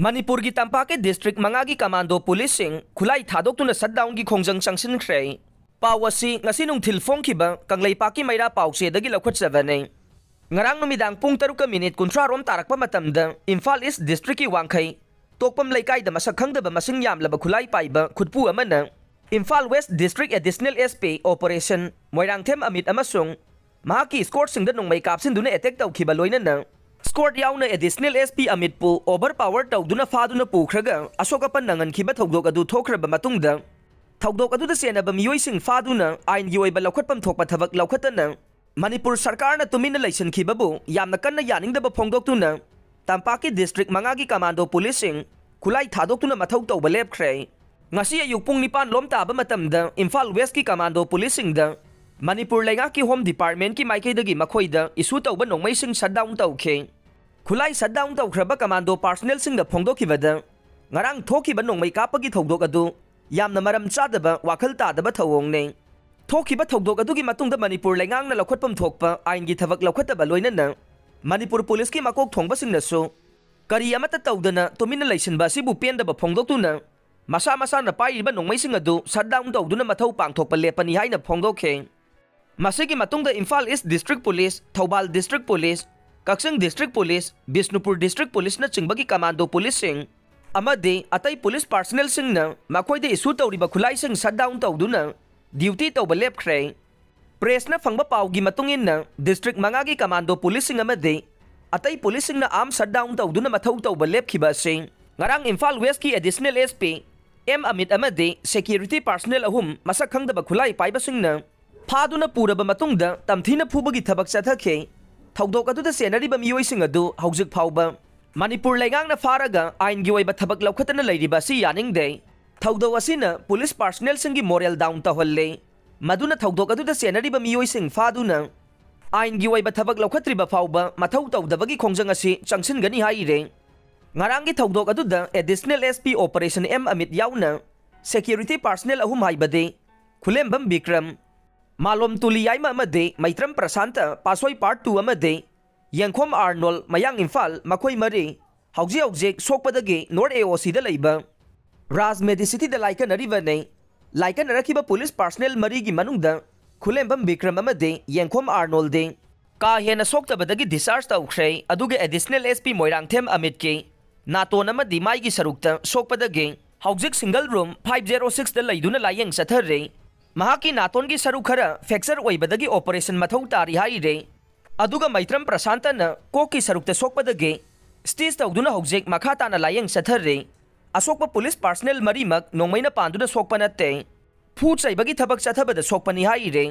मणिपुर की तंपा के डिस्ट्रिक्ट मंगा की कमांडो पुलिस सिंह खुलाई थादोक्तुना शटडाउन की खोंजंग चंगसिनख्रे पाव असी ngasi नुंथिल फोंखिबा कंगलैपाकी मैरा पाउचेदगी लौखटजबने ngarang numidang pung 7:30 rom tarakpa matamda Imphal East District ki wangkhai tokpam laikai da masak khangdaba masing yamlaba khulai paiba khutpu amana Imphal West District Additional SP Operation Moirangthem Amit amasung mahaki escort singda nongmai kapsin duna attack tawkhiba loinana escort yauna Additional SP Amit pu overpower tawduna faduna pukhraga asokapan nangan khiba thogdok adu thokraba matungda thogdok adu da senaba miyoi sing faduna ain gi oiba laukhatpam thokpa thabak laukhatana Manipur Sarkar na tumina laysan khibabu yamna kanna yaningdaba phongdoktuna Tampaki District mangagi Commando Policing khulai thadoktuna mathau tawba lepkhre ngasi ayuk pung 9 lom taba matamda Imphal West ki Commando Policing da Manipur Lainga ki Home Department ki maikaidagi makhoida isu tawba nongmai sing shutdown tawkhe khulai shutdown tawkhraba Commando personnel sing da phongdokhibada ngarang thokiba nongmai kapagi thogdok adu yamna maram chadaba wakhal tadaba thawongne Thokiba thogdok adugi matungda Manipur Laingang na laukhatpam thokpa ain gi thabak laukhataba loinana Manipur Police ki makok thongba singnasu kari amata tawdana tumina laysanba sibu pendaba phongdoktuna masa na paiba nongmai sing adu shutdown tawduna mathau pangthokpa lepani haina phongdokhe masigi matungda Imphal East District Police Thoubal District Police Kaksing District Police Bishnupur District Police na chingbagi Commando Policing amade atai police personnel singna makhoide isu tawriba khulai sing shutdown tawduna Duty tawba lepkhre press na phangba pawgi matungin na district mangagi Commando Policing amade atai policing na arm shutdown tawduna mathau tawba lepkhiba sing ngarang Imphal West ki Additional SP M Amit amade security personnel ahum masak khangdaba khulai paiba singna phaduna puraba matungda tamthina phubagi thabak chathakhe thogdok adu da senariba miyoi sing adu haujik phauba Manipur Laigang na faraga ain gi oiba thabak laukhatana leiriba si yaningde Thogdok asina police personnel singi moral down taholle maduna thogdok adu da senariba miyoi sing faduna ain gi oiba thabak laukhatriba fauba mathau tawdabagi khongjang asi changsin haire ngarangi thogdok adu da Additional SP Operation M Amit yauna security personnel ahum haibade khulembam Bikram Malom Tuliyaima amade Maitram Prasanta Pasoi Part 2 amade Yangkhom Arnold Mayang Imphal makhoi mari hauji sokpadagi North AOC da leiba Raz Medicity da laikan arivane laikan rakiba police personnel mari gi manungda khulembam Bikram amade Yangkhom Arnold de ka hena soktabadagi discharge tawkhre aduga Additional SP Moirangthem Amit ke naton amadi mai gi sarukta sokpadagi haujik single room 506 da laiduna layeng sathare mahaki naton gi saru khara fracture oibadagi operation mathau tari haire aduga Maitram Prasanta na koki sarukta sokpadagi stage tawduna haujik makhata na layeng sathare Asokpa police personnel marimak nongmaina panduna sokpa natte phu chaibagi thabak chathabada sokpani haire